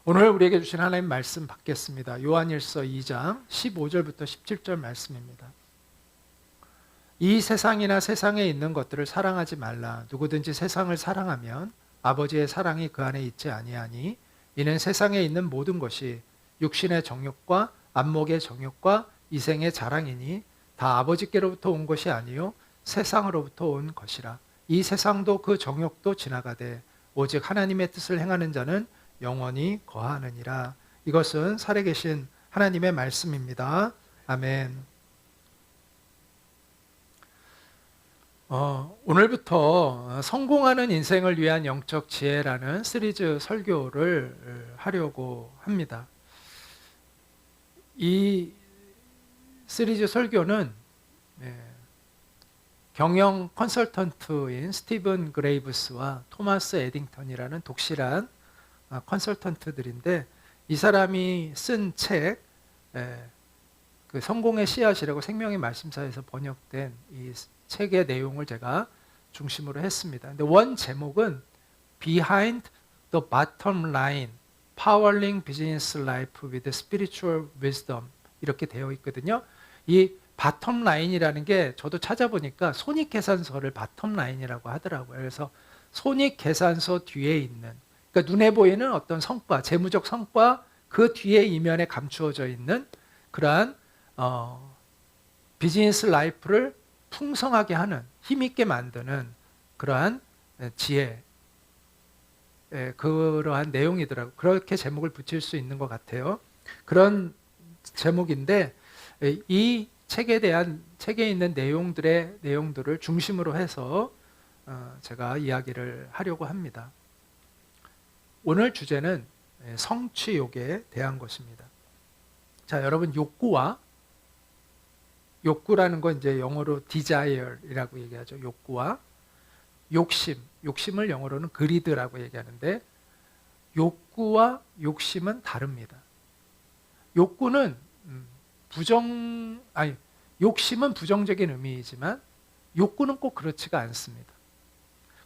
오늘 우리에게 주신 하나님 말씀 받겠습니다. 요한일서 2장 15절부터 17절 말씀입니다. 이 세상이나 세상에 있는 것들을 사랑하지 말라. 누구든지 세상을 사랑하면 아버지의 사랑이 그 안에 있지 아니하니 이는 세상에 있는 모든 것이 육신의 정욕과 안목의 정욕과 이생의 자랑이니 다 아버지께로부터 온 것이 아니요 세상으로부터 온 것이라. 이 세상도 그 정욕도 지나가되 오직 하나님의 뜻을 행하는 자는 영원히 거하느니라. 이것은 살아계신 하나님의 말씀입니다. 아멘. 오늘부터 성공하는 인생을 위한 영적 지혜라는 시리즈 설교를 하려고 합니다. 이 시리즈 설교는 경영 컨설턴트인 스티븐 그레이브스와 토마스 에딩턴이라는 독실한 컨설턴트들인데, 이 사람이 쓴 책, 그 성공의 씨앗이라고 생명의 말씀사에서 번역된 이 책의 내용을 제가 중심으로 했습니다. 근데 원 제목은 Behind the Bottom Line: Powering Business Life with Spiritual Wisdom 이렇게 되어 있거든요. 이 바텀 라인이라는 게 저도 찾아보니까 손익계산서를 바텀 라인이라고 하더라고요. 그래서 손익계산서 뒤에 있는, 그러니까 눈에 보이는 어떤 성과, 재무적 성과 그 뒤에 이면에 감추어져 있는 그러한 비즈니스 라이프를 풍성하게 하는, 힘있게 만드는 그러한 지혜, 그러한 내용이더라고요. 그렇게 제목을 붙일 수 있는 것 같아요. 그런 제목인데, 이 책에 있는 내용들을 중심으로 해서 제가 이야기를 하려고 합니다. 오늘 주제는 성취욕에 대한 것입니다. 자, 여러분, 욕구라는 건 이제 영어로 desire이라고 얘기하죠. 욕구와 욕심을 영어로는 greed라고 얘기하는데, 욕구와 욕심은 다릅니다. 욕심은 부정적인 의미이지만 욕구는 꼭 그렇지가 않습니다.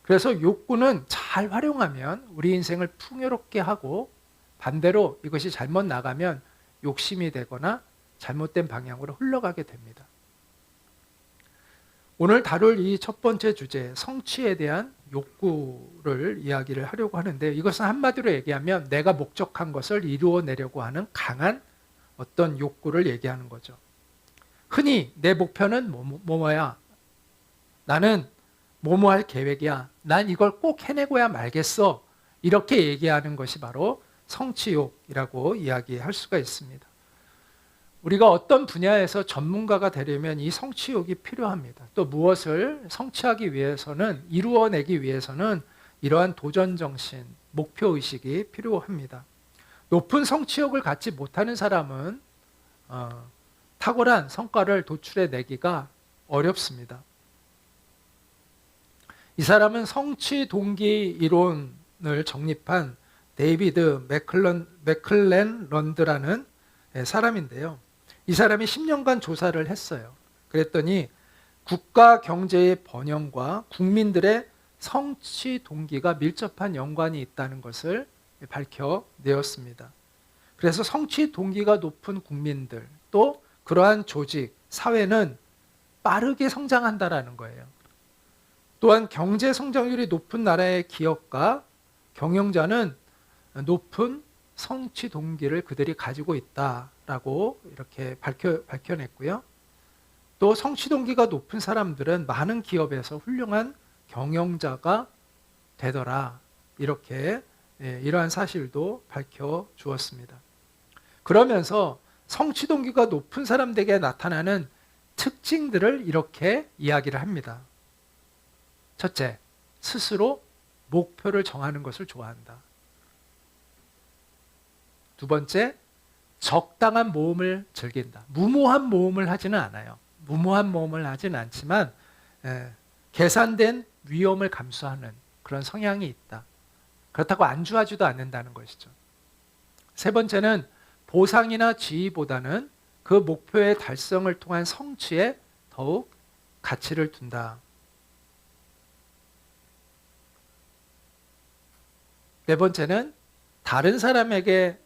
그래서 욕구는 잘 활용하면 우리 인생을 풍요롭게 하고, 반대로 이것이 잘못 나가면 욕심이 되거나 잘못된 방향으로 흘러가게 됩니다. 오늘 다룰 이 첫 번째 주제, 성취에 대한 욕구를 이야기를 하려고 하는데, 이것은 한마디로 얘기하면 내가 목적한 것을 이루어내려고 하는 강한 어떤 욕구를 얘기하는 거죠. 흔히 내 목표는 뭐뭐야, 나는 뭐뭐 할 계획이야, 난 이걸 꼭 해내고야 말겠어, 이렇게 얘기하는 것이 바로 성취욕이라고 이야기할 수가 있습니다. 우리가 어떤 분야에서 전문가가 되려면 이 성취욕이 필요합니다. 또 무엇을 성취하기 위해서는, 이루어내기 위해서는 이러한 도전정신, 목표의식이 필요합니다. 높은 성취욕을 갖지 못하는 사람은 탁월한 성과를 도출해내기가 어렵습니다. 이 사람은 성취 동기 이론을 정립한 데이비드 맥클렌런드라는 사람인데요. 이 사람이 10년간 조사를 했어요. 그랬더니 국가 경제의 번영과 국민들의 성취 동기가 밀접한 연관이 있다는 것을 밝혀내었습니다. 그래서 성취 동기가 높은 국민들, 또 그러한 조직, 사회는 빠르게 성장한다라는 거예요. 또한 경제 성장률이 높은 나라의 기업과 경영자는 높은 성취 동기를 그들이 가지고 있다라고 이렇게 밝혀냈고요. 또 성취 동기가 높은 사람들은 많은 기업에서 훌륭한 경영자가 되더라, 이렇게 이러한 사실도 밝혀주었습니다. 그러면서 성취 동기가 높은 사람들에게 나타나는 특징들을 이렇게 이야기를 합니다. 첫째, 스스로 목표를 정하는 것을 좋아한다. 두 번째, 적당한 모험을 즐긴다. 무모한 모험을 하지는 않아요. 무모한 모험을 하지는 않지만 계산된 위험을 감수하는 그런 성향이 있다. 그렇다고 안주하지도 않는다는 것이죠. 세 번째는 보상이나 지위보다는 그 목표의 달성을 통한 성취에 더욱 가치를 둔다. 네 번째는 다른 사람에게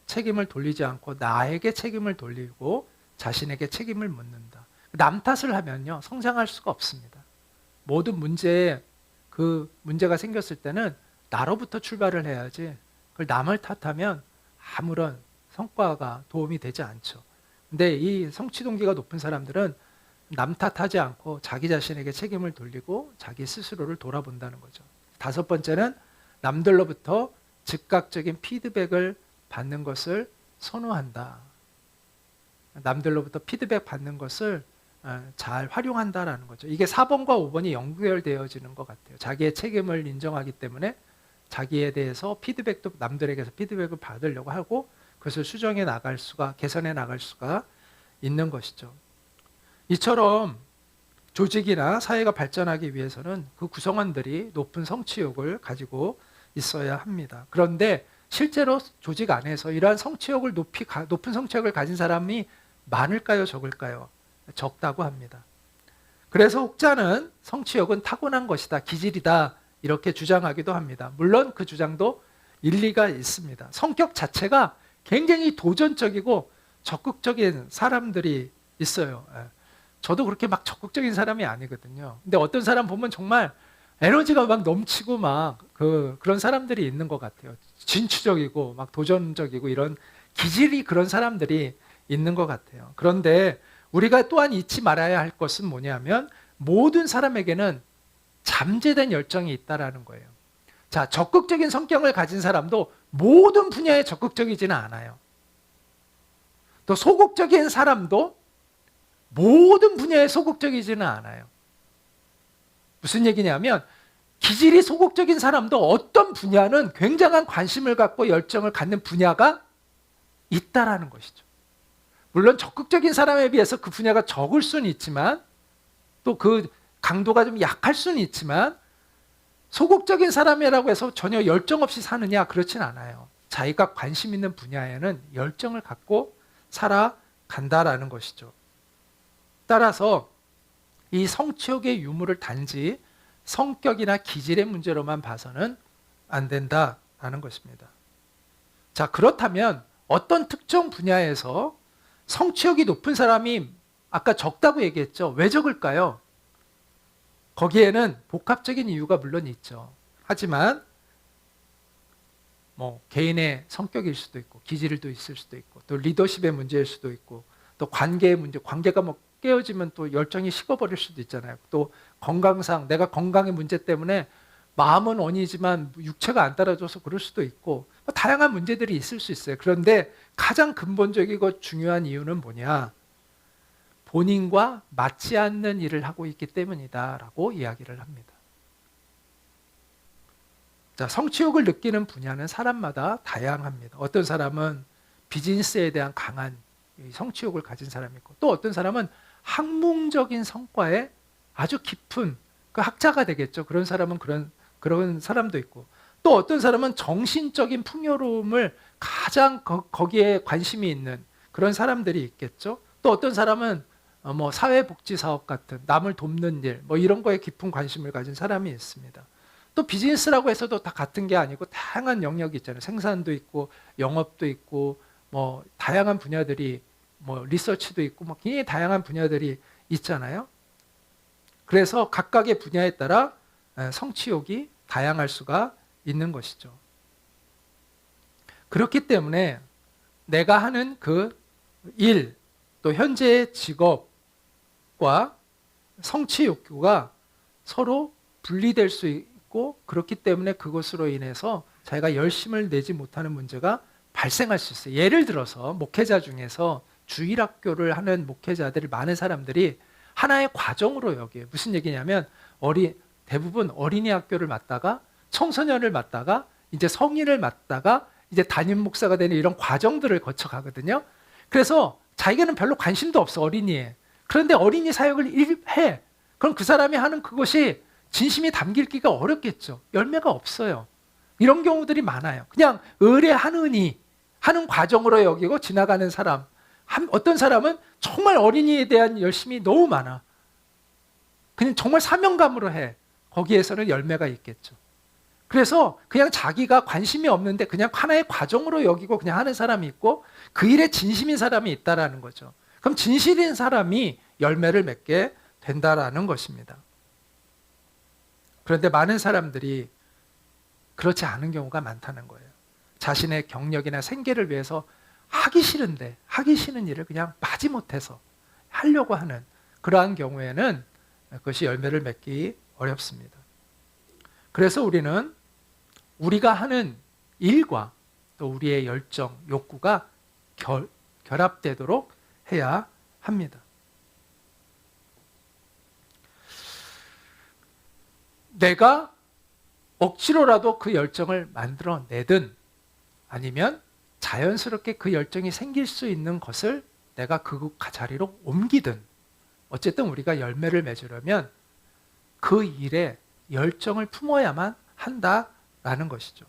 책임을 돌리지 않고 나에게 책임을 돌리고 자신에게 책임을 묻는다. 남 탓을 하면요, 성장할 수가 없습니다. 모든 문제에 그 문제가 생겼을 때는 나로부터 출발을 해야지, 그걸 남을 탓하면 아무런 성과가 도움이 되지 않죠. 근데 이 성취 동기가 높은 사람들은 남 탓하지 않고 자기 자신에게 책임을 돌리고 자기 스스로를 돌아본다는 거죠. 다섯 번째는 남들로부터 즉각적인 피드백을 받는 것을 선호한다. 남들로부터 피드백 받는 것을 잘 활용한다라는 거죠. 이게 4번과 5번이 연결되어지는 것 같아요. 자기의 책임을 인정하기 때문에 자기에 대해서 피드백도 남들에게서 피드백을 받으려고 하고 그것을 수정해 나갈 수가, 개선해 나갈 수가 있는 것이죠. 이처럼 조직이나 사회가 발전하기 위해서는 그 구성원들이 높은 성취욕을 가지고 있어야 합니다. 그런데 실제로 조직 안에서 이러한 성취욕을 높은 성취욕을 가진 사람이 많을까요, 적을까요? 적다고 합니다. 그래서 혹자는 성취욕은 타고난 것이다, 기질이다 이렇게 주장하기도 합니다. 물론 그 주장도 일리가 있습니다. 성격 자체가 굉장히 도전적이고 적극적인 사람들이 있어요. 저도 그렇게 막 적극적인 사람이 아니거든요. 근데 어떤 사람 보면 정말 에너지가 막 넘치고 막 그런 사람들이 있는 것 같아요. 진취적이고 막 도전적이고 이런 기질이 그런 사람들이 있는 것 같아요. 그런데 우리가 또한 잊지 말아야 할 것은 뭐냐면 모든 사람에게는 잠재된 열정이 있다라는 거예요. 자, 적극적인 성격을 가진 사람도 모든 분야에 적극적이지는 않아요. 또 소극적인 사람도 모든 분야에 소극적이지는 않아요. 무슨 얘기냐면 기질이 소극적인 사람도 어떤 분야는 굉장한 관심을 갖고 열정을 갖는 분야가 있다라는 것이죠. 물론 적극적인 사람에 비해서 그 분야가 적을 수는 있지만 또 그 강도가 좀 약할 수는 있지만 소극적인 사람이라고 해서 전혀 열정 없이 사느냐, 그렇진 않아요. 자기가 관심 있는 분야에는 열정을 갖고 살아간다라는 것이죠. 따라서 이 성취욕의 유무를 단지 성격이나 기질의 문제로만 봐서는 안 된다라는 것입니다. 자, 그렇다면 어떤 특정 분야에서 성취욕이 높은 사람이 아까 적다고 얘기했죠. 왜 적을까요? 거기에는 복합적인 이유가 물론 있죠. 하지만 뭐 개인의 성격일 수도 있고 기질도 있을 수도 있고 또 리더십의 문제일 수도 있고 또 관계의 문제, 관계가 뭐 깨어지면 또 열정이 식어버릴 수도 있잖아요. 또 건강상 내가 건강의 문제 때문에 마음은 원이지만 육체가 안 따라줘서 그럴 수도 있고 뭐 다양한 문제들이 있을 수 있어요. 그런데 가장 근본적이고 중요한 이유는 뭐냐? 본인과 맞지 않는 일을 하고 있기 때문이다라고 이야기를 합니다. 자, 성취욕을 느끼는 분야는 사람마다 다양합니다. 어떤 사람은 비즈니스에 대한 강한 성취욕을 가진 사람이 있고 또 어떤 사람은 학문적인 성과에 아주 깊은 그 학자가 되겠죠. 그런 사람은 그런 사람도 있고 또 어떤 사람은 정신적인 풍요로움을 가장 거기에 관심이 있는 그런 사람들이 있겠죠. 또 어떤 사람은 뭐 사회복지 사업 같은 남을 돕는 일 뭐 이런 거에 깊은 관심을 가진 사람이 있습니다. 또 비즈니스라고 해서도 다 같은 게 아니고 다양한 영역이 있잖아요. 생산도 있고 영업도 있고 뭐 다양한 분야들이 뭐 리서치도 있고 뭐 굉장히 다양한 분야들이 있잖아요. 그래서 각각의 분야에 따라 성취욕이 다양할 수가 있는 것이죠. 그렇기 때문에 내가 하는 그 일, 또 현재의 직업과 성취 욕구가 서로 분리될 수 있고 그렇기 때문에 그것으로 인해서 자기가 열심을 내지 못하는 문제가 발생할 수 있어요. 예를 들어서 목회자 중에서 주일학교를 하는 목회자들이 많은 사람들이 하나의 과정으로 여겨요. 무슨 얘기냐면 대부분 어린이 학교를 맡다가 청소년을 맡다가 이제 성인을 맡다가 이제 담임 목사가 되는 이런 과정들을 거쳐 가거든요. 그래서 자기는 별로 관심도 없어, 어린이에. 그런데 어린이 사역을 해. 그럼 그 사람이 하는 그것이 진심이 담길기가 어렵겠죠. 열매가 없어요. 이런 경우들이 많아요. 그냥 의뢰하느니 하는 과정으로 여기고 지나가는 사람. 어떤 사람은 정말 어린이에 대한 열심이 너무 많아. 그냥 정말 사명감으로 해. 거기에서는 열매가 있겠죠. 그래서 그냥 자기가 관심이 없는데 그냥 하나의 과정으로 여기고 그냥 하는 사람이 있고 그 일에 진심인 사람이 있다라는 거죠. 그럼 진실인 사람이 열매를 맺게 된다라는 것입니다. 그런데 많은 사람들이 그렇지 않은 경우가 많다는 거예요. 자신의 경력이나 생계를 위해서 하기 싫은데 하기 싫은 일을 그냥 마지못해서 하려고 하는 그러한 경우에는 그것이 열매를 맺기 어렵습니다. 그래서 우리는 우리가 하는 일과 또 우리의 열정, 욕구가 결합되도록 해야 합니다. 내가 억지로라도 그 열정을 만들어내든 아니면 자연스럽게 그 열정이 생길 수 있는 것을 내가 그 자리로 옮기든 어쨌든 우리가 열매를 맺으려면 그 일에 열정을 품어야만 한다라는 것이죠.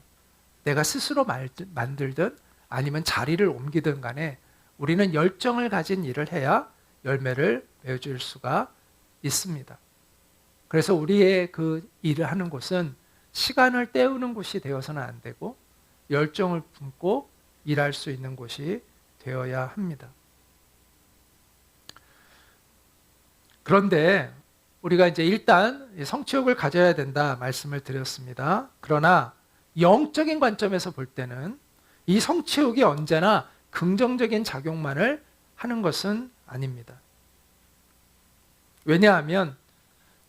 내가 스스로 만들든 아니면 자리를 옮기든 간에 우리는 열정을 가진 일을 해야 열매를 맺을 수가 있습니다. 그래서 우리의 그 일을 하는 곳은 시간을 때우는 곳이 되어서는 안 되고 열정을 품고 일할 수 있는 곳이 되어야 합니다. 그런데 우리가 이제 일단 성취욕을 가져야 된다 말씀을 드렸습니다. 그러나 영적인 관점에서 볼 때는 이 성취욕이 언제나 긍정적인 작용만을 하는 것은 아닙니다. 왜냐하면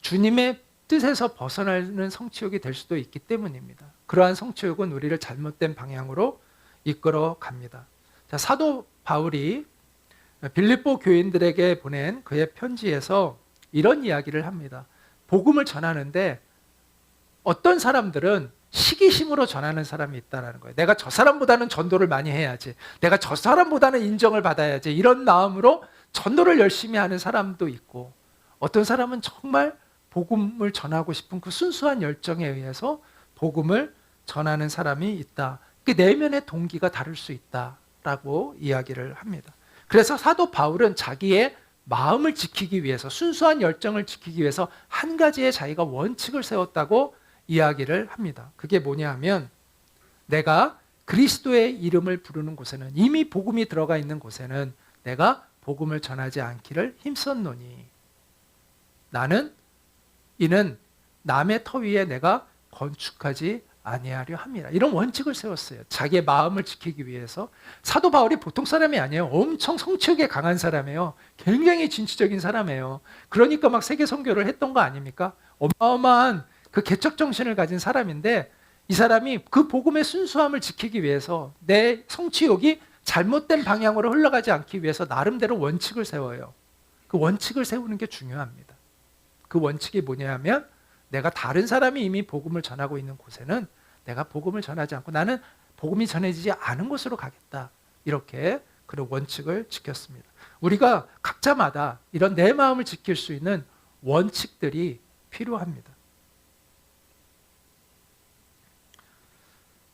주님의 뜻에서 벗어나는 성취욕이 될 수도 있기 때문입니다. 그러한 성취욕은 우리를 잘못된 방향으로 이끌어 갑니다. 자, 사도 바울이 빌립보 교인들에게 보낸 그의 편지에서 이런 이야기를 합니다. 복음을 전하는데 어떤 사람들은 시기심으로 전하는 사람이 있다는 거예요. 내가 저 사람보다는 전도를 많이 해야지. 내가 저 사람보다는 인정을 받아야지. 이런 마음으로 전도를 열심히 하는 사람도 있고 어떤 사람은 정말 복음을 전하고 싶은 그 순수한 열정에 의해서 복음을 전하는 사람이 있다. 그 내면의 동기가 다를 수 있다라고 이야기를 합니다. 그래서 사도 바울은 자기의 마음을 지키기 위해서 순수한 열정을 지키기 위해서 한 가지의 자기가 원칙을 세웠다고 이야기를 합니다. 그게 뭐냐 하면 내가 그리스도의 이름을 부르는 곳에는 이미 복음이 들어가 있는 곳에는 내가 복음을 전하지 않기를 힘썼노니 이는 남의 터 위에 내가 건축하지 아니하려 함이라. 이런 원칙을 세웠어요. 자기의 마음을 지키기 위해서. 사도 바울이 보통 사람이 아니에요. 엄청 성취욕에 강한 사람이에요. 굉장히 진취적인 사람이에요. 그러니까 막 세계 선교를 했던 거 아닙니까? 어마어마한 그 개척 정신을 가진 사람인데 이 사람이 그 복음의 순수함을 지키기 위해서 내 성취욕이 잘못된 방향으로 흘러가지 않기 위해서 나름대로 원칙을 세워요. 그 원칙을 세우는 게 중요합니다. 그 원칙이 뭐냐면 내가 다른 사람이 이미 복음을 전하고 있는 곳에는 내가 복음을 전하지 않고 나는 복음이 전해지지 않은 곳으로 가겠다. 이렇게 그런 원칙을 지켰습니다. 우리가 각자마다 이런 내 마음을 지킬 수 있는 원칙들이 필요합니다.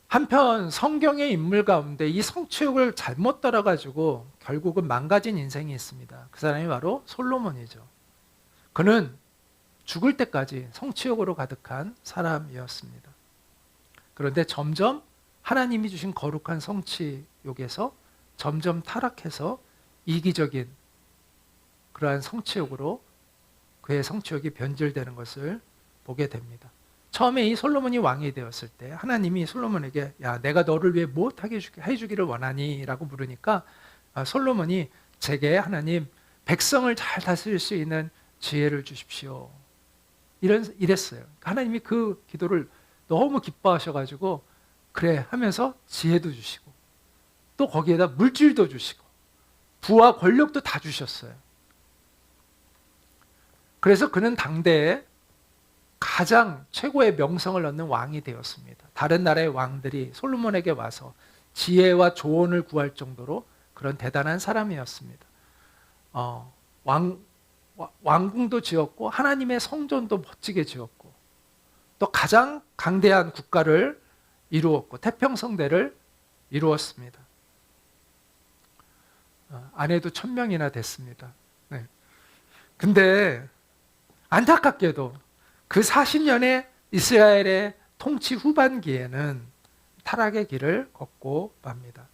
한편 성경의 인물 가운데 이 성취욕을 잘못 따라가지고 결국은 망가진 인생이 있습니다. 그 사람이 바로 솔로몬이죠. 그는 죽을 때까지 성취욕으로 가득한 사람이었습니다. 그런데 점점 하나님이 주신 거룩한 성취욕에서 점점 타락해서 이기적인 그러한 성취욕으로 그의 성취욕이 변질되는 것을 보게 됩니다. 처음에 이 솔로몬이 왕이 되었을 때 하나님이 솔로몬에게 야 내가 너를 위해 무엇하게 해주기를 원하니? 라고 물으니까 솔로몬이 제게 하나님 백성을 잘 다스릴 수 있는 지혜를 주십시오. 이랬어요. 하나님이 그 기도를 너무 기뻐하셔가지고 그래 하면서 지혜도 주시고 또 거기에다 물질도 주시고 부와 권력도 다 주셨어요. 그래서 그는 당대에 가장 최고의 명성을 얻는 왕이 되었습니다. 다른 나라의 왕들이 솔로몬에게 와서 지혜와 조언을 구할 정도로 그런 대단한 사람이었습니다. 왕궁도 지었고 하나님의 성전도 멋지게 지었고 또 가장 강대한 국가를 이루었고 태평성대를 이루었습니다. 아내도 1000명이나 됐습니다. 네. 근데 안타깝게도 그 40년의 이스라엘의 통치 후반기에는 타락의 길을 걷고 맙니다.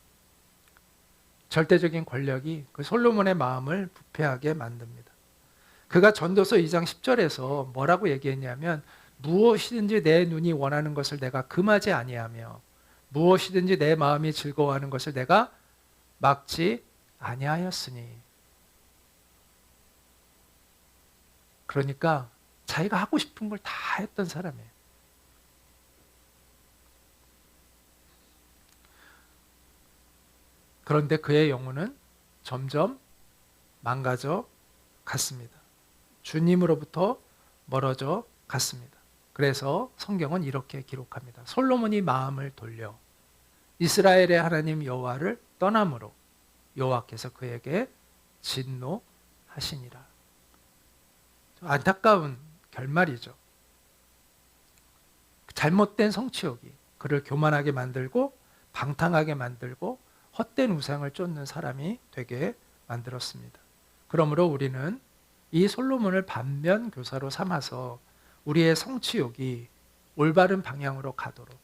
절대적인 권력이 그 솔로몬의 마음을 부패하게 만듭니다. 그가 전도서 2장 10절에서 뭐라고 얘기했냐면 무엇이든지 내 눈이 원하는 것을 내가 금하지 아니하며 무엇이든지 내 마음이 즐거워하는 것을 내가 막지 아니하였으니. 그러니까 자기가 하고 싶은 걸 다 했던 사람이에요. 그런데 그의 영혼은 점점 망가져 갔습니다. 주님으로부터 멀어져 갔습니다. 그래서 성경은 이렇게 기록합니다. 솔로몬이 마음을 돌려 이스라엘의 하나님 여호와를 떠남으로 여호와께서 그에게 진노하시니라. 안타까운 결말이죠. 잘못된 성취욕이 그를 교만하게 만들고 방탕하게 만들고 헛된 우상을 쫓는 사람이 되게 만들었습니다. 그러므로 우리는 이 솔로몬을 반면 교사로 삼아서 우리의 성취욕이 올바른 방향으로 가도록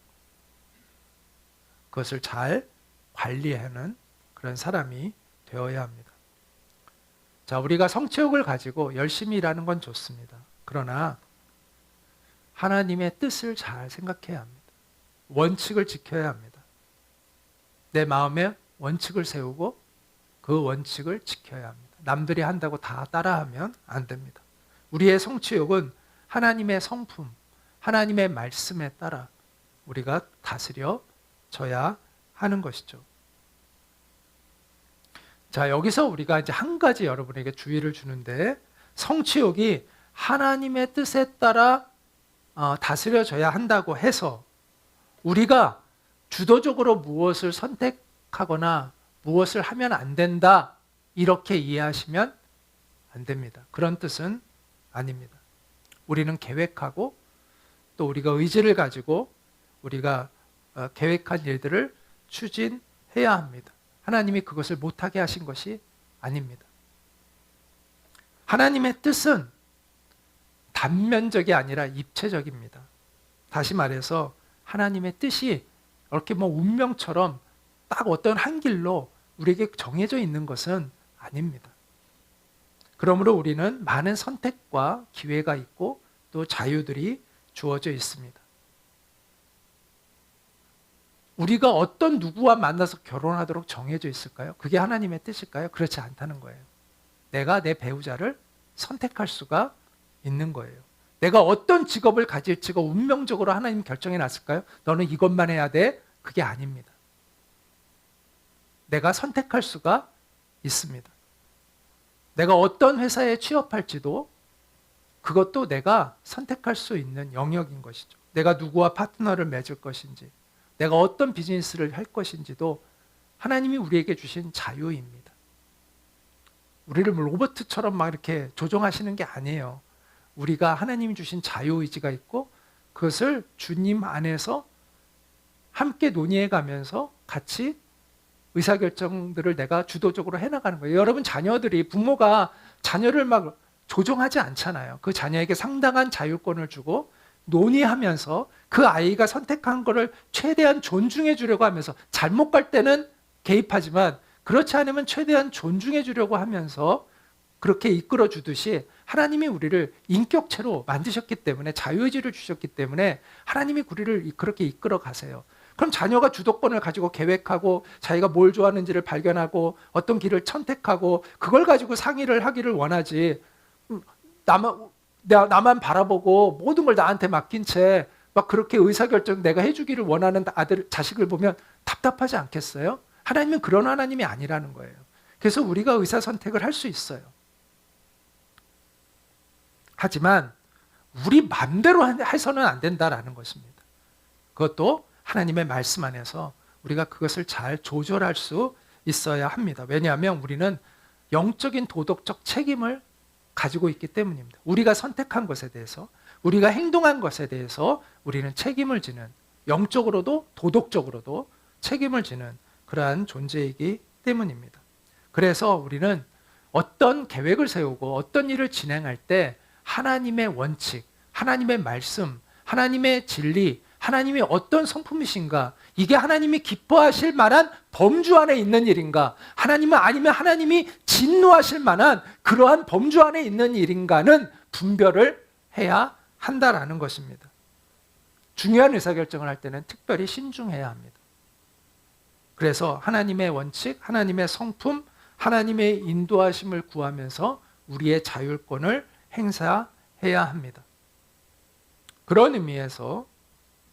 그것을 잘 관리하는 그런 사람이 되어야 합니다. 자, 우리가 성취욕을 가지고 열심히 일하는 건 좋습니다. 그러나 하나님의 뜻을 잘 생각해야 합니다. 원칙을 지켜야 합니다. 내 마음에 원칙을 세우고 그 원칙을 지켜야 합니다. 남들이 한다고 다 따라하면 안 됩니다. 우리의 성취욕은 하나님의 성품, 하나님의 말씀에 따라 우리가 다스려져야 하는 것이죠. 자, 여기서 우리가 이제 한 가지 여러분에게 주의를 주는데 성취욕이 하나님의 뜻에 따라 다스려져야 한다고 해서 우리가 주도적으로 무엇을 선택하거나 무엇을 하면 안 된다 이렇게 이해하시면 안 됩니다. 그런 뜻은 아닙니다. 우리는 계획하고 또 우리가 의지를 가지고 우리가 계획한 일들을 추진해야 합니다. 하나님이 그것을 못하게 하신 것이 아닙니다. 하나님의 뜻은 단면적이 아니라 입체적입니다. 다시 말해서 하나님의 뜻이 이렇게 운명처럼 딱 어떤 한 길로 우리에게 정해져 있는 것은 아닙니다. 그러므로 우리는 많은 선택과 기회가 있고 또 자유들이 주어져 있습니다. 우리가 어떤 누구와 만나서 결혼하도록 정해져 있을까요? 그게 하나님의 뜻일까요? 그렇지 않다는 거예요. 내가 내 배우자를 선택할 수가 있는 거예요. 내가 어떤 직업을 가질지가 운명적으로 하나님 결정해 놨을까요? 너는 이것만 해야 돼? 그게 아닙니다. 내가 선택할 수가 있습니다. 내가 어떤 회사에 취업할지도 그것도 내가 선택할 수 있는 영역인 것이죠. 내가 누구와 파트너를 맺을 것인지, 내가 어떤 비즈니스를 할 것인지도 하나님이 우리에게 주신 자유입니다. 우리를 로봇처럼 막 이렇게 조종하시는 게 아니에요. 우리가 하나님이 주신 자유의지가 있고 그것을 주님 안에서 함께 논의해 가면서 같이 의사결정들을 내가 주도적으로 해나가는 거예요. 여러분 자녀들이 부모가 자녀를 막 조종하지 않잖아요. 그 자녀에게 상당한 자유권을 주고 논의하면서 그 아이가 선택한 거를 최대한 존중해 주려고 하면서 잘못 갈 때는 개입하지만 그렇지 않으면 최대한 존중해 주려고 하면서 그렇게 이끌어 주듯이 하나님이 우리를 인격체로 만드셨기 때문에 자유의지를 주셨기 때문에 하나님이 우리를 그렇게 이끌어 가세요. 그럼 자녀가 주도권을 가지고 계획하고 자기가 뭘 좋아하는지를 발견하고 어떤 길을 선택하고 그걸 가지고 상의를 하기를 원하지 나만 바라보고 모든 걸 나한테 맡긴 채 막 그렇게 의사결정 내가 해주기를 원하는 자식을 보면 답답하지 않겠어요? 하나님은 그런 하나님이 아니라는 거예요. 그래서 우리가 의사선택을 할 수 있어요. 하지만 우리 마음대로 해서는 안 된다라는 것입니다. 그것도 하나님의 말씀 안에서 우리가 그것을 잘 조절할 수 있어야 합니다. 왜냐하면 우리는 영적인 도덕적 책임을 가지고 있기 때문입니다. 우리가 선택한 것에 대해서, 우리가 행동한 것에 대해서 우리는 책임을 지는, 영적으로도 도덕적으로도 책임을 지는 그러한 존재이기 때문입니다. 그래서 우리는 어떤 계획을 세우고 어떤 일을 진행할 때 하나님의 원칙, 하나님의 말씀, 하나님의 진리, 하나님이 어떤 성품이신가? 이게 하나님이 기뻐하실 만한 범주 안에 있는 일인가? 하나님은 아니면 하나님이 진노하실 만한 그러한 범주 안에 있는 일인가는 분별을 해야 한다라는 것입니다. 중요한 의사결정을 할 때는 특별히 신중해야 합니다. 그래서 하나님의 원칙, 하나님의 성품, 하나님의 인도하심을 구하면서 우리의 자율권을 행사해야 합니다. 그런 의미에서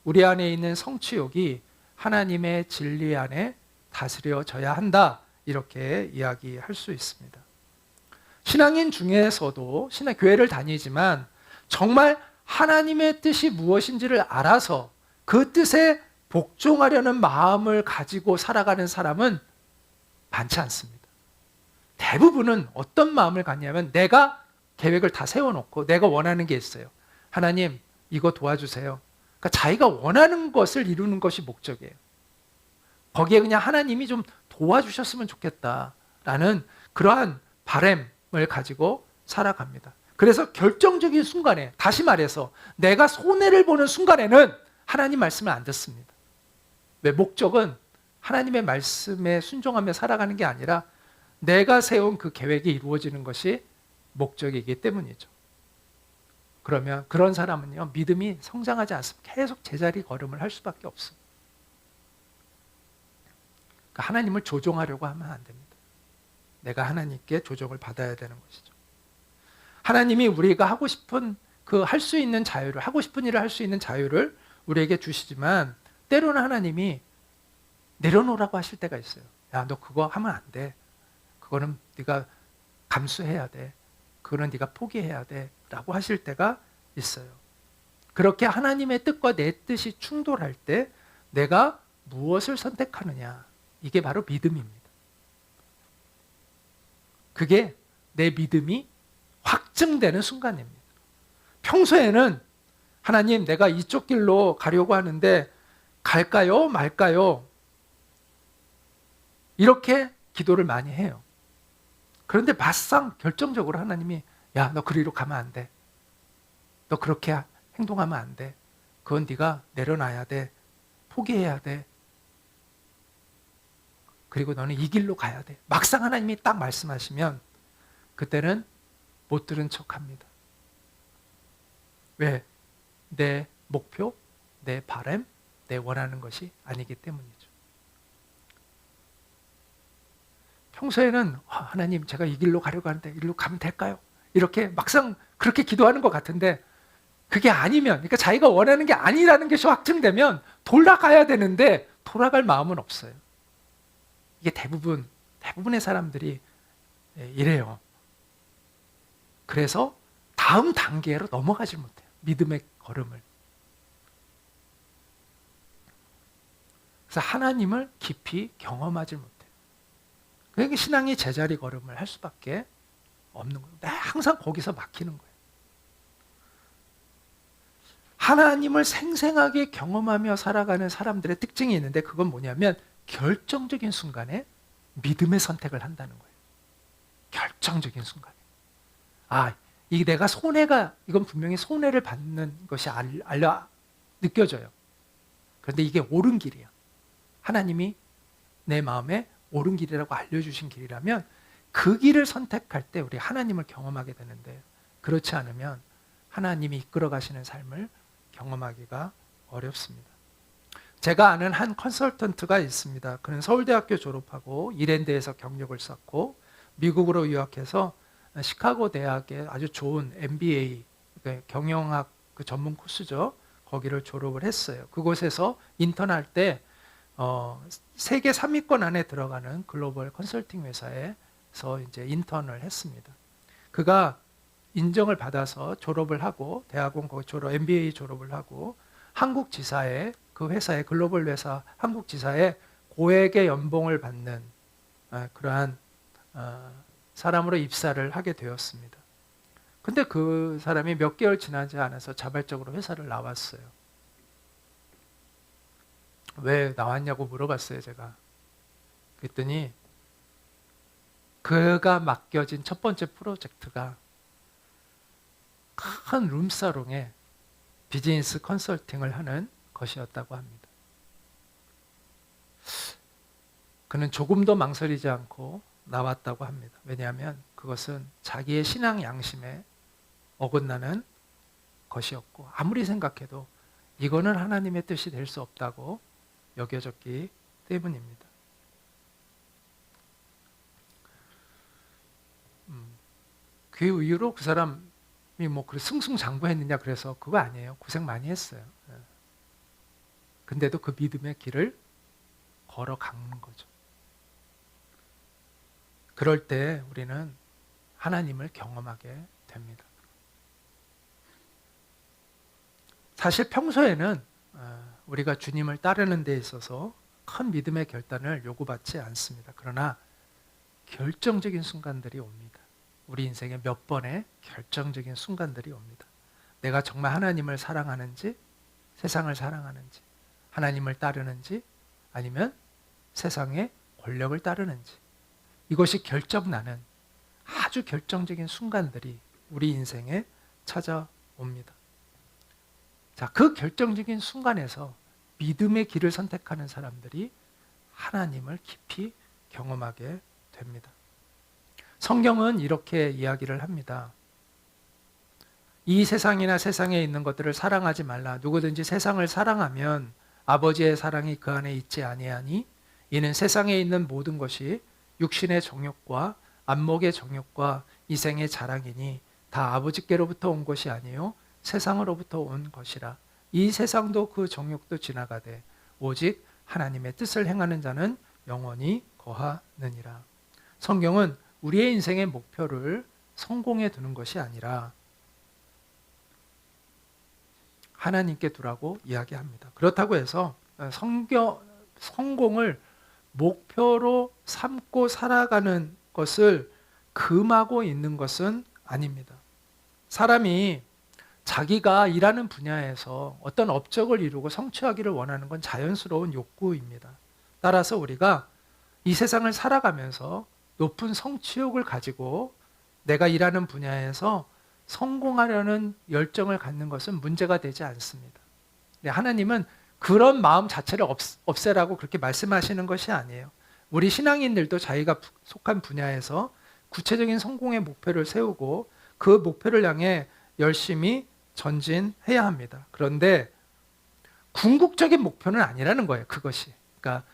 우리 안에 있는 성취욕이 하나님의 진리 안에 다스려져야 한다, 이렇게 이야기할 수 있습니다. 신앙인 중에서도 교회를 다니지만 정말 하나님의 뜻이 무엇인지를 알아서 그 뜻에 복종하려는 마음을 가지고 살아가는 사람은 많지 않습니다. 대부분은 어떤 마음을 갖냐면 내가 계획을 다 세워놓고 내가 원하는 게 있어요. 하나님, 이거 도와주세요. 그러니까 자기가 원하는 것을 이루는 것이 목적이에요. 거기에 그냥 하나님이 좀 도와주셨으면 좋겠다라는 그러한 바람을 가지고 살아갑니다. 그래서 결정적인 순간에, 다시 말해서 내가 손해를 보는 순간에는 하나님 말씀을 안 듣습니다. 왜? 목적은 하나님의 말씀에 순종하며 살아가는 게 아니라 내가 세운 그 계획이 이루어지는 것이 목적이기 때문이죠. 그러면 그런 사람은요, 믿음이 성장하지 않습니다. 계속 제자리 걸음을 할 수밖에 없습니다. 그러니까 하나님을 조종하려고 하면 안 됩니다. 내가 하나님께 조종을 받아야 되는 것이죠. 하나님이 우리가 하고 싶은 할 수 있는 자유를, 하고 싶은 일을 할 수 있는 자유를 우리에게 주시지만 때로는 하나님이 내려놓으라고 하실 때가 있어요. 야, 너 그거 하면 안 돼. 그거는 네가 감수해야 돼. 그거는 네가 포기해야 돼. 라고 하실 때가 있어요. 그렇게 하나님의 뜻과 내 뜻이 충돌할 때 내가 무엇을 선택하느냐, 이게 바로 믿음입니다. 그게 내 믿음이 확증되는 순간입니다. 평소에는 하나님, 내가 이쪽 길로 가려고 하는데 갈까요? 말까요? 이렇게 기도를 많이 해요. 그런데 막상 결정적으로 하나님이 야, 너 그리로 가면 안 돼. 너 그렇게 행동하면 안 돼. 그건 네가 내려놔야 돼. 포기해야 돼. 그리고 너는 이 길로 가야 돼. 막상 하나님이 딱 말씀하시면 그때는 못 들은 척합니다. 왜? 내 목표, 내 바람, 내 원하는 것이 아니기 때문이죠. 평소에는 하나님, 제가 이 길로 가려고 하는데 이 길로 가면 될까요? 이렇게 막상 그렇게 기도하는 것 같은데 그게 아니면, 그러니까 자기가 원하는 게 아니라는 것이 확증되면 돌아가야 되는데 돌아갈 마음은 없어요. 이게 대부분의 사람들이 이래요. 그래서 다음 단계로 넘어가지 못해요. 믿음의 걸음을. 그래서 하나님을 깊이 경험하지 못해요. 그러니까 신앙이 제자리 걸음을 할 수밖에 없는 거예요. 항상 거기서 막히는 거예요. 하나님을 생생하게 경험하며 살아가는 사람들의 특징이 있는데 그건 뭐냐면 결정적인 순간에 믿음의 선택을 한다는 거예요. 결정적인 순간에. 이게 내가 이건 분명히 손해를 받는 것이 느껴져요. 그런데 이게 옳은 길이야. 하나님이 내 마음에 옳은 길이라고 알려주신 길이라면 그 길을 선택할 때 우리 하나님을 경험하게 되는데, 그렇지 않으면 하나님이 이끌어 가시는 삶을 경험하기가 어렵습니다. 제가 아는 한 컨설턴트가 있습니다. 그는 서울대학교 졸업하고 이랜드에서 경력을 쌓고 미국으로 유학해서 시카고 대학의 아주 좋은 MBA, 경영학 전문 코스죠. 거기를 졸업을 했어요. 그곳에서 인턴할 때 세계 3위권 안에 들어가는 글로벌 컨설팅 회사에서 이제 인턴을 했습니다. 그가 인정을 받아서 졸업을 하고 대학원 거기 MBA 졸업을 하고 한국 지사에, 그 회사의 글로벌 회사 한국 지사에 고액의 연봉을 받는 그러한 사람으로 입사를 하게 되었습니다. 근데 그 사람이 몇 개월 지나지 않아서 자발적으로 회사를 나왔어요. 왜 나왔냐고 물어봤어요, 제가. 그랬더니 그가 맡겨진 첫 번째 프로젝트가 큰 룸사롱에 비즈니스 컨설팅을 하는 것이었다고 합니다. 그는 조금도 망설이지 않고 나왔다고 합니다. 왜냐하면 그것은 자기의 신앙 양심에 어긋나는 것이었고 아무리 생각해도 이거는 하나님의 뜻이 될 수 없다고 여겨졌기 때문입니다. 그 이후로 그 사람이 뭐 승승장구했느냐 그래서 그거 아니에요. 고생 많이 했어요. 근데도 그 믿음의 길을 걸어가는 거죠. 그럴 때 우리는 하나님을 경험하게 됩니다. 사실 평소에는 우리가 주님을 따르는 데 있어서 큰 믿음의 결단을 요구받지 않습니다. 그러나 결정적인 순간들이 옵니다. 우리 인생에 몇 번의 결정적인 순간들이 옵니다. 내가 정말 하나님을 사랑하는지, 세상을 사랑하는지, 하나님을 따르는지, 아니면 세상의 권력을 따르는지, 이것이 결정나는 아주 결정적인 순간들이 우리 인생에 찾아옵니다. 자, 그 결정적인 순간에서 믿음의 길을 선택하는 사람들이 하나님을 깊이 경험하게 됩니다. 성경은 이렇게 이야기를 합니다. 이 세상이나 세상에 있는 것들을 사랑하지 말라. 누구든지 세상을 사랑하면 아버지의 사랑이 그 안에 있지 아니하니 이는 세상에 있는 모든 것이 육신의 정욕과 안목의 정욕과 이생의 자랑이니 다 아버지께로부터 온 것이 아니요 세상으로부터 온 것이라. 이 세상도 그 정욕도 지나가되 오직 하나님의 뜻을 행하는 자는 영원히 거하느니라. 성경은 우리의 인생의 목표를 성공에 두는 것이 아니라 하나님께 두라고 이야기합니다. 그렇다고 해서 성공을 목표로 삼고 살아가는 것을 금하고 있는 것은 아닙니다. 사람이 자기가 일하는 분야에서 어떤 업적을 이루고 성취하기를 원하는 건 자연스러운 욕구입니다. 따라서 우리가 이 세상을 살아가면서 높은 성취욕을 가지고 내가 일하는 분야에서 성공하려는 열정을 갖는 것은 문제가 되지 않습니다. 하나님은 그런 마음 자체를 없애라고 그렇게 말씀하시는 것이 아니에요. 우리 신앙인들도 자기가 속한 분야에서 구체적인 성공의 목표를 세우고 그 목표를 향해 열심히 전진해야 합니다. 그런데 궁극적인 목표는 아니라는 거예요. 그것이. 그러니까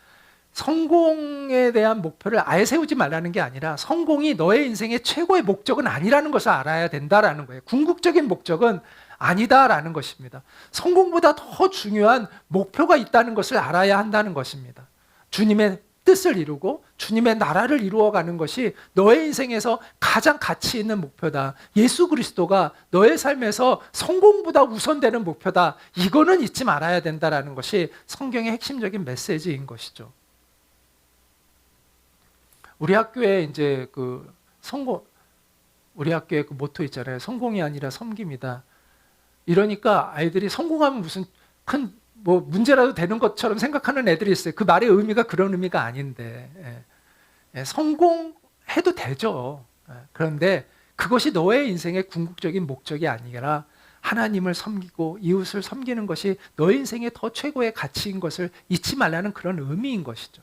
성공에 대한 목표를 아예 세우지 말라는 게 아니라 성공이 너의 인생의 최고의 목적은 아니라는 것을 알아야 된다라는 거예요. 궁극적인 목적은 아니다라는 것입니다. 성공보다 더 중요한 목표가 있다는 것을 알아야 한다는 것입니다. 주님의 뜻을 이루고 주님의 나라를 이루어가는 것이 너의 인생에서 가장 가치 있는 목표다. 예수 그리스도가 너의 삶에서 성공보다 우선되는 목표다. 이거는 잊지 말아야 된다라는 것이 성경의 핵심적인 메시지인 것이죠. 우리 학교에 이제 우리 학교에 그 모토 있잖아요. 성공이 아니라 섬김이다. 이러니까 아이들이 성공하면 무슨 큰 문제라도 되는 것처럼 생각하는 애들이 있어요. 그 말의 의미가 그런 의미가 아닌데, 성공해도 되죠. 그런데 그것이 너의 인생의 궁극적인 목적이 아니라 하나님을 섬기고 이웃을 섬기는 것이 너의 인생의 더 최고의 가치인 것을 잊지 말라는 그런 의미인 것이죠.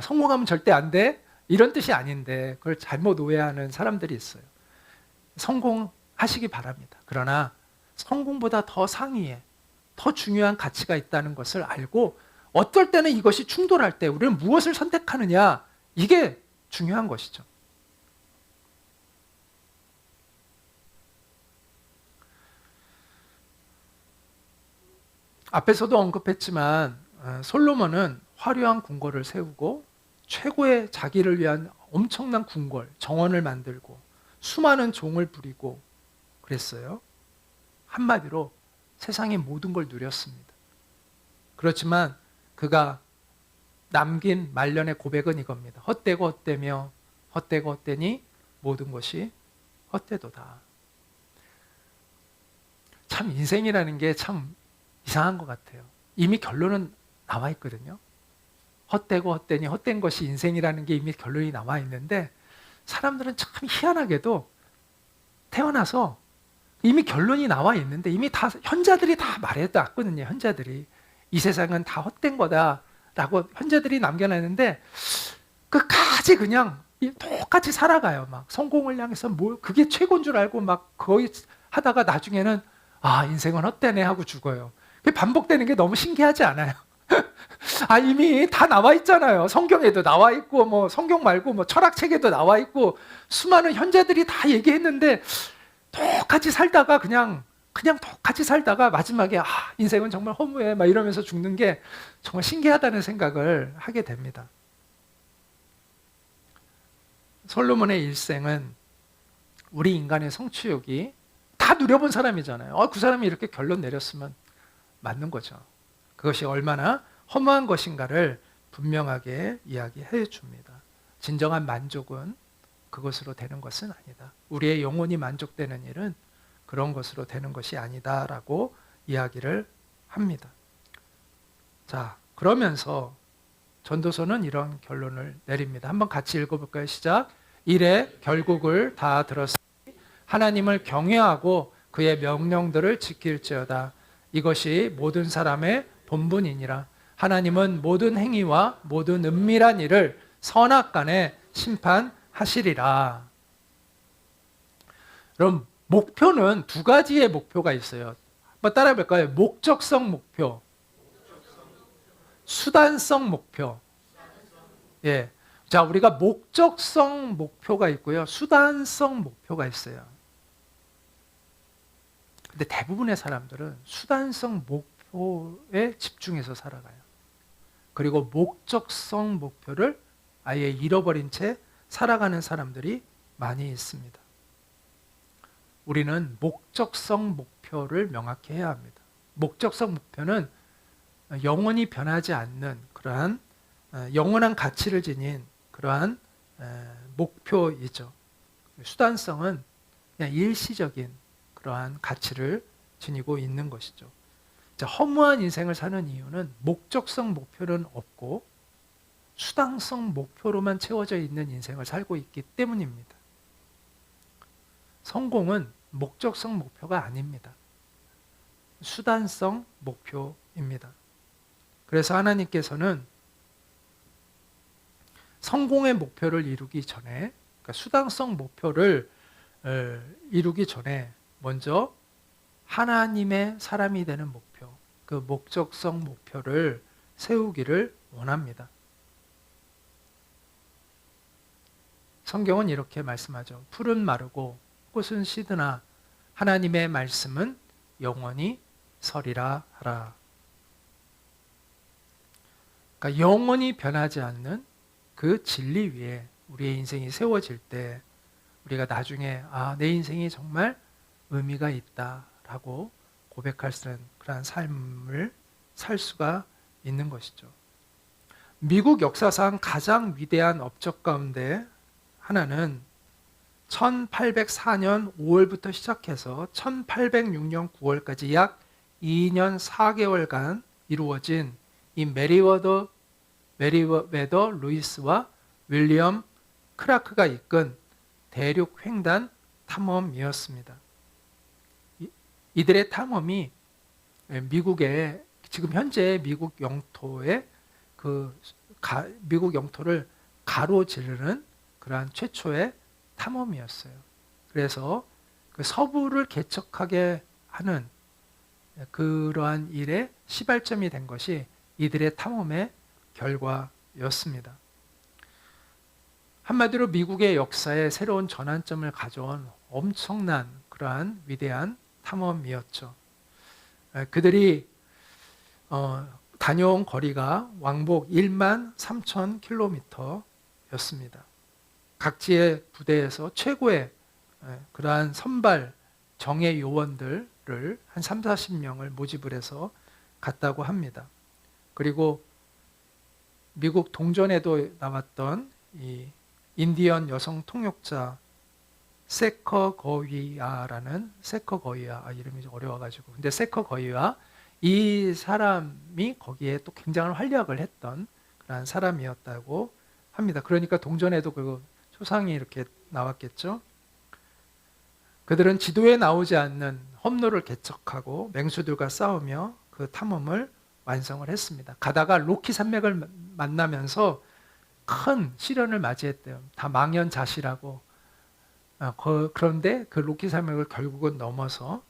성공하면 절대 안 돼. 이런 뜻이 아닌데 그걸 잘못 오해하는 사람들이 있어요. 성공하시기 바랍니다. 그러나 성공보다 더 상위에 더 중요한 가치가 있다는 것을 알고 어떨 때는 이것이 충돌할 때 우리는 무엇을 선택하느냐, 이게 중요한 것이죠. 앞에서도 언급했지만 솔로몬은 화려한 궁궐을 세우고 최고의 자기를 위한 엄청난 궁궐, 정원을 만들고 수많은 종을 부리고 그랬어요. 한마디로 세상의 모든 걸 누렸습니다. 그렇지만 그가 남긴 말년의 고백은 이겁니다. 헛되고 헛되며 헛되고 헛되니 모든 것이 헛되도다. 참 인생이라는 게 참 이상한 것 같아요. 이미 결론은 나와 있거든요. 헛되고 헛되니 헛된 것이 인생이라는 게 이미 결론이 나와 있는데 사람들은 참 희한하게도 태어나서 이미 결론이 나와 있는데 이미 다 현자들이 다 말해놨거든요. 현자들이 이 세상은 다 헛된 거다라고 현재들이 남겨놨는데 끝까지 그냥 똑같이 살아가요. 막 성공을 향해서 뭐 그게 최고인 줄 알고 막 거의 하다가 나중에는 아, 인생은 헛되네 하고 죽어요. 그게 반복되는 게 너무 신기하지 않아요? 아, 이미 다 나와 있잖아요. 성경에도 나와 있고, 뭐 성경 말고 뭐 철학책에도 나와 있고, 수많은 현자들이 다 얘기했는데 똑같이 살다가 그냥 똑같이 살다가 마지막에 아, 인생은 정말 허무해 막 이러면서 죽는 게 정말 신기하다는 생각을 하게 됩니다. 솔로몬의 일생은 우리 인간의 성취욕이 다 누려본 사람이잖아요. 그 사람이 이렇게 결론 내렸으면 맞는 거죠. 그것이 얼마나 허무한 것인가를 분명하게 이야기해 줍니다. 진정한 만족은 그것으로 되는 것은 아니다. 우리의 영혼이 만족되는 일은 그런 것으로 되는 것이 아니다라고 이야기를 합니다. 자, 그러면서 전도서는 이런 결론을 내립니다. 한번 같이 읽어볼까요? 시작. 일의 결국을 다 들었으니 하나님을 경외하고 그의 명령들을 지킬지어다. 이것이 모든 사람의 본분이니라. 하나님은 모든 행위와 모든 은밀한 일을 선악간에 심판하시리라. 그럼 목표는 두 가지의 목표가 있어요. 한번 따라해 볼까요? 목적성 목표, 수단성 목표. 예. 자, 우리가 목적성 목표가 있고요. 수단성 목표가 있어요. 근데 대부분의 사람들은 수단성 목표에 집중해서 살아가요. 그리고 목적성 목표를 아예 잃어버린 채 살아가는 사람들이 많이 있습니다. 우리는 목적성 목표를 명확히 해야 합니다. 목적성 목표는 영원히 변하지 않는 그러한 영원한 가치를 지닌 그러한 목표이죠. 수단성은 그냥 일시적인 그러한 가치를 지니고 있는 것이죠. 자, 허무한 인생을 사는 이유는 목적성 목표는 없고 수단성 목표로만 채워져 있는 인생을 살고 있기 때문입니다. 성공은 목적성 목표가 아닙니다. 수단성 목표입니다. 그래서 하나님께서는 성공의 목표를 이루기 전에, 그러니까 수단성 목표를 이루기 전에 먼저 하나님의 사람이 되는 목표, 그 목적성 목표를 세우기를 원합니다. 성경은 이렇게 말씀하죠. 풀은 마르고 꽃은 시드나 하나님의 말씀은 영원히 서리라 하라. 그러니까 영원히 변하지 않는 그 진리 위에 우리의 인생이 세워질 때 우리가 나중에 아, 내 인생이 정말 의미가 있다라고 고백할 수 있는 그러한 삶을 살 수가 있는 것이죠. 미국 역사상 가장 위대한 업적 가운데 하나는 1804년 5월부터 시작해서 1806년 9월까지 약 2년 4개월간 이루어진 이 메리웨더 루이스와 윌리엄 크라크가 이끈 대륙 횡단 탐험이었습니다. 이들의 탐험이 미국의 지금 현재 미국 영토의 미국 영토를 가로지르는 그러한 최초의 탐험이었어요. 그래서 그 서부를 개척하게 하는 그러한 일의 시발점이 된 것이 이들의 탐험의 결과였습니다. 한마디로 미국의 역사에 새로운 전환점을 가져온 엄청난 그러한 위대한 탐험이었죠. 그들이 다녀온 거리가 왕복 1만 3천 킬로미터였습니다. 각지의 부대에서 최고의 그러한 선발 정예 요원들을 한 3, 40명을 모집을 해서 갔다고 합니다. 그리고 미국 동전에도 나왔던 이 인디언 여성 통역자 세커거위아라는 이름이 좀 어려워가지고 근데 세커거위아 이 사람이 거기에 또 굉장한 활약을 했던 그런 사람이었다고 합니다. 그러니까 동전에도 그 초상이 이렇게 나왔겠죠. 그들은 지도에 나오지 않는 험로를 개척하고 맹수들과 싸우며 그 탐험을 완성을 했습니다. 가다가 로키 산맥을 만나면서 큰 시련을 맞이했대요. 다 망연자실하고 그런데 그 로키 산맥을 결국은 넘어서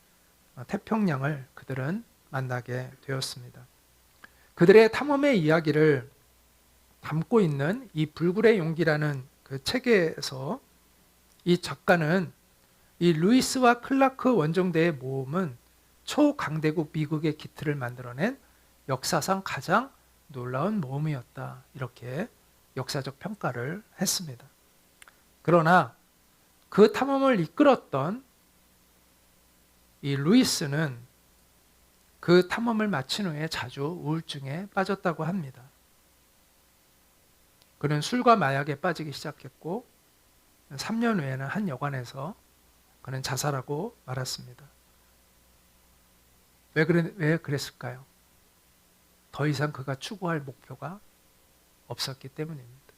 태평양을 그들은 만나게 되었습니다. 그들의 탐험의 이야기를 담고 있는 이 불굴의 용기라는 그 책에서 이 작가는 이 루이스와 클라크 원정대의 모험은 초강대국 미국의 기틀을 만들어낸 역사상 가장 놀라운 모험이었다. 이렇게 역사적 평가를 했습니다. 그러나 그 탐험을 이끌었던 이 루이스는 그 탐험을 마친 후에 자주 우울증에 빠졌다고 합니다. 그는 술과 마약에 빠지기 시작했고 3년 후에는 한 여관에서 그는 자살하고 말았습니다. 왜 그랬을까요? 더 이상 그가 추구할 목표가 없었기 때문입니다.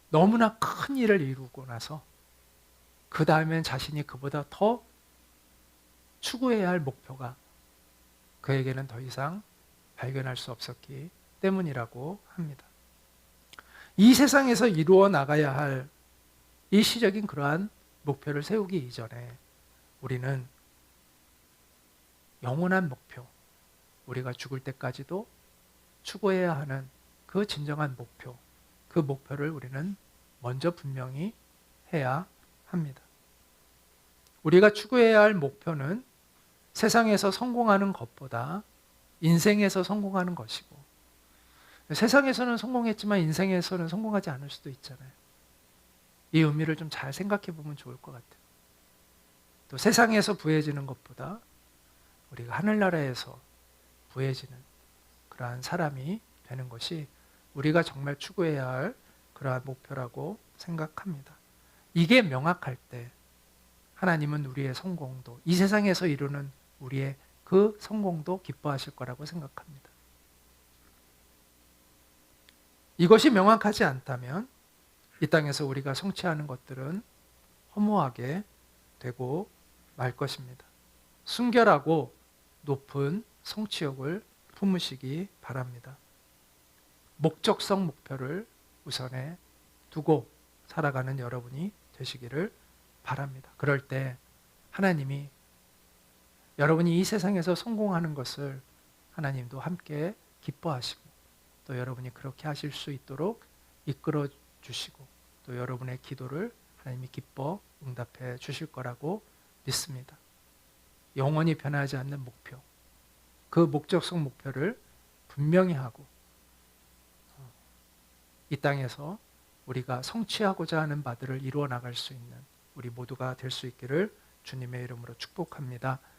너무나 큰 일을 이루고 나서 그 다음엔 자신이 그보다 더 추구해야 할 목표가 그에게는 더 이상 발견할 수 없었기 때문이라고 합니다. 이 세상에서 이루어 나가야 할 일시적인 그러한 목표를 세우기 이전에 우리는 영원한 목표, 우리가 죽을 때까지도 추구해야 하는 그 진정한 목표, 그 목표를 우리는 먼저 분명히 해야 합니다. 우리가 추구해야 할 목표는 세상에서 성공하는 것보다 인생에서 성공하는 것이고, 세상에서는 성공했지만 인생에서는 성공하지 않을 수도 있잖아요. 이 의미를 좀 잘 생각해 보면 좋을 것 같아요. 또 세상에서 부해지는 것보다 우리가 하늘나라에서 부해지는 그러한 사람이 되는 것이 우리가 정말 추구해야 할 그러한 목표라고 생각합니다. 이게 명확할 때 하나님은 우리의 성공도, 이 세상에서 이루는 우리의 그 성공도 기뻐하실 거라고 생각합니다. 이것이 명확하지 않다면 이 땅에서 우리가 성취하는 것들은 허무하게 되고 말 것입니다. 순결하고 높은 성취욕을 품으시기 바랍니다. 목적성 목표를 우선에 두고 살아가는 여러분이 되시기를 바랍니다. 그럴 때 하나님이 여러분이 이 세상에서 성공하는 것을 하나님도 함께 기뻐하시고 또 여러분이 그렇게 하실 수 있도록 이끌어 주시고 또 여러분의 기도를 하나님이 기뻐 응답해 주실 거라고 믿습니다. 영원히 변하지 않는 목표, 그 목적성 목표를 분명히 하고 이 땅에서 우리가 성취하고자 하는 바들을 이루어 나갈 수 있는 우리 모두가 될 수 있기를 주님의 이름으로 축복합니다.